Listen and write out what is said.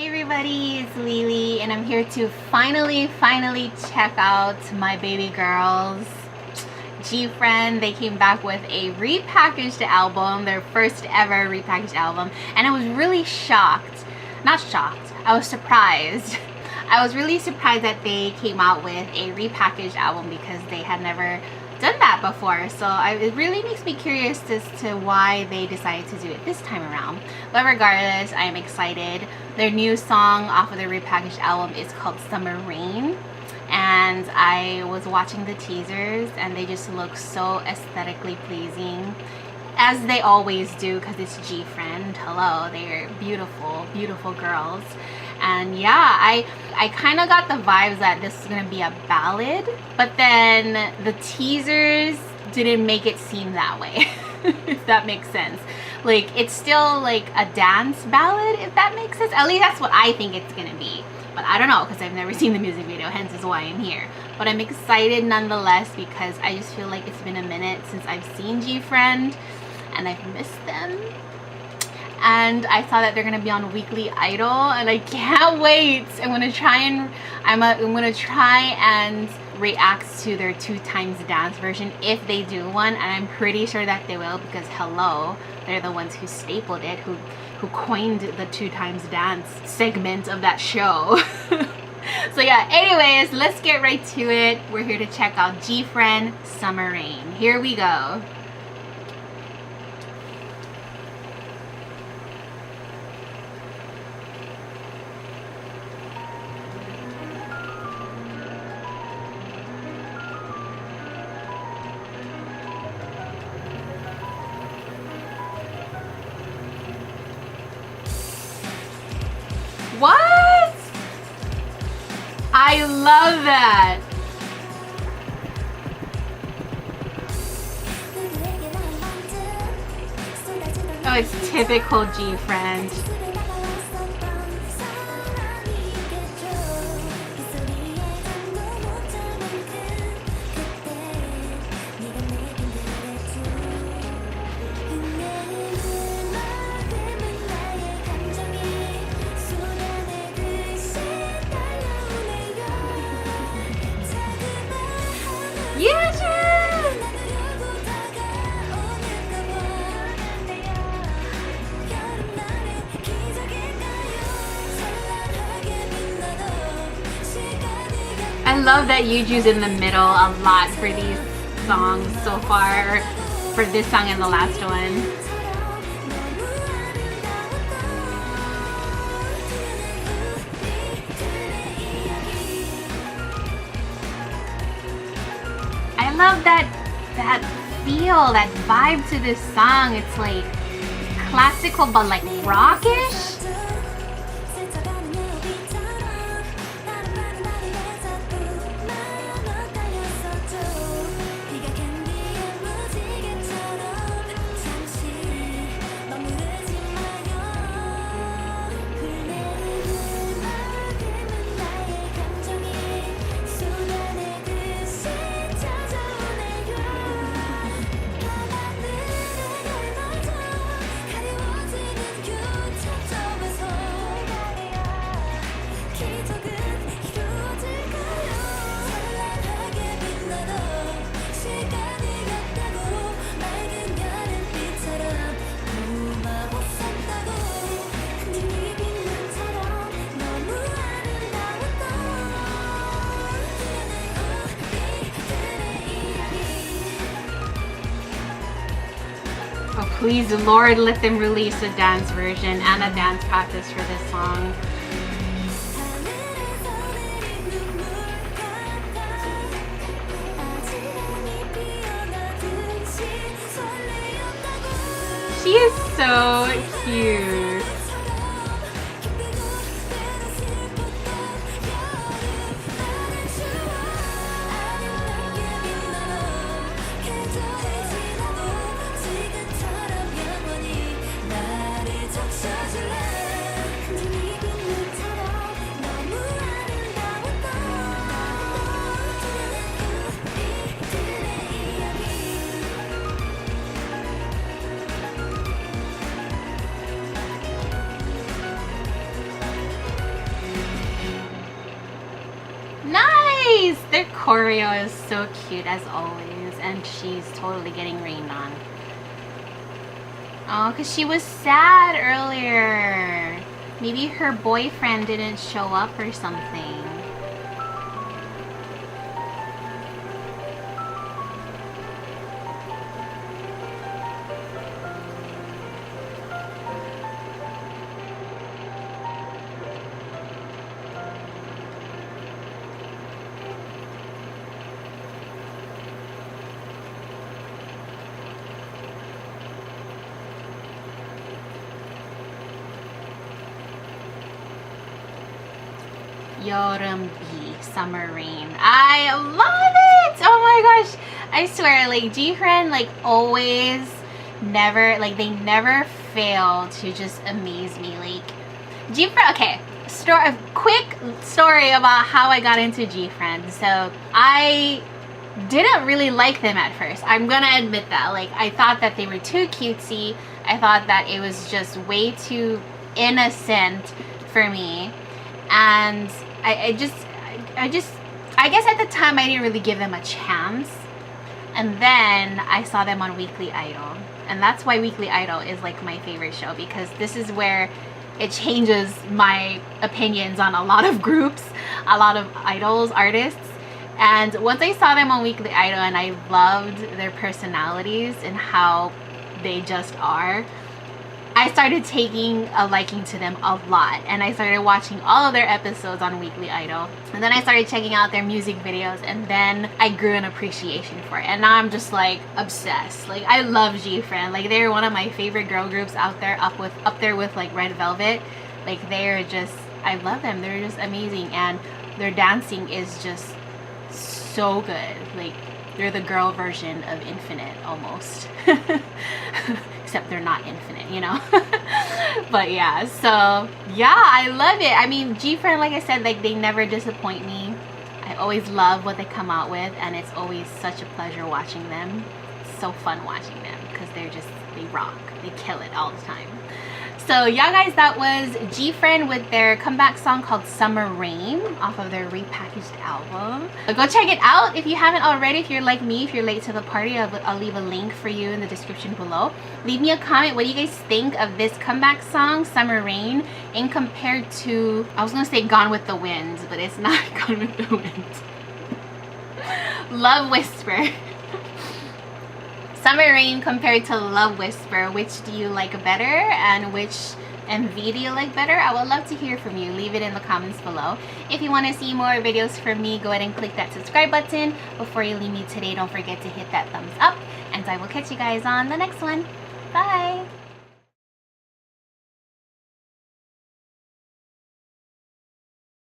Hey everybody, it's Lily and I'm here to finally check out my baby girls GFRIEND. They came back with a repackaged album, their first ever repackaged album, and I was really shocked. Not shocked, I was surprised. I was really surprised that they came out with a repackaged album because they had never done that before, so it really makes me curious as to why they decided to do it this time around. But regardless, I am excited. Their new song off of their repackaged album is called Summer Rain, and I was watching the teasers and they just look so aesthetically pleasing, as they always do, because it's GFRIEND. Hello, they're beautiful girls. And yeah, I kind of got the vibes that this is gonna be a ballad, but then the teasers didn't make it seem that way. If that makes sense. Like, it's still like a dance ballad, if that makes sense. At least that's what I think it's gonna be, but I don't know because I've never seen the music video, hence is why I'm here. But I'm excited nonetheless because I just feel like it's been a minute since I've seen GFRIEND and I've missed them. And I saw that they're gonna be on Weekly Idol, and I can't wait. I'm gonna try and react to their 2x dance version if they do one, and I'm pretty sure that they will because hello, they're the ones who stapled it, who coined the 2x dance segment of that show. So yeah, anyways, let's get right to it. We're here to check out GFRIEND Summer Rain. Here we go. What? I love that. Oh, it's typical GFRIEND. Yes! I love that Yuju's in the middle a lot for these songs so far, for this song and the last one. I love that feel, that vibe to this song. It's like classical but like rockish. Oh, please, Lord, let them release a dance version and a dance practice for this song. She is so cute. choreo is so cute as always, and she's totally getting rained on. Oh, because she was sad earlier. Maybe her boyfriend didn't show up or something. Yorambi, Summer Rain. I love it! Oh my gosh. I swear, like, GFRIEND, like, always, never, like, they never fail to just amaze me. Like, GFRIEND, okay, a quick story about how I got into GFRIEND. So, I didn't really like them at first. I'm gonna admit that. Like, I thought that they were too cutesy. I thought that it was just way too innocent for me. And I guess at the time I didn't really give them a chance. And then I saw them on Weekly Idol. And that's why Weekly Idol is like my favorite show, because this is where it changes my opinions on a lot of groups, a lot of idols, artists. And once I saw them on Weekly Idol and I loved their personalities and how they just are, I started taking a liking to them a lot, and I started watching all of their episodes on Weekly Idol, and then I started checking out their music videos, and then I grew an appreciation for it, and now I'm just like obsessed. Like, I love GFRIEND. Like, they're one of my favorite girl groups out there, up there with like Red Velvet. Like, they're just, I love them. They're just amazing, and their dancing is just so good. Like, they're the girl version of Infinite almost. Except they're not infinite, you know. But yeah, so yeah, I love it. I mean, GFRIEND, like I said, like, they never disappoint me. I always love what they come out with, and it's always such a pleasure watching them. It's so fun watching them because they rock. They kill it all the time. So yeah, guys, that was GFRIEND with their comeback song called Summer Rain off of their repackaged album. Go check it out if you haven't already. If you're like me, if you're late to the party, I'll leave a link for you in the description below. Leave me a comment. What do you guys think of this comeback song, Summer Rain, in compared to, I was gonna say Gone with the Wind, but it's not Gone with the Wind. Love Whisper. Summer Rain compared to Love Whisper, which do you like better, and which MV do you like better? I would love to hear from you. Leave it in the comments below. If you want to see more videos from me, go ahead and click that subscribe button. Before you leave me today, don't forget to hit that thumbs up, and I will catch you guys on the next one. Bye!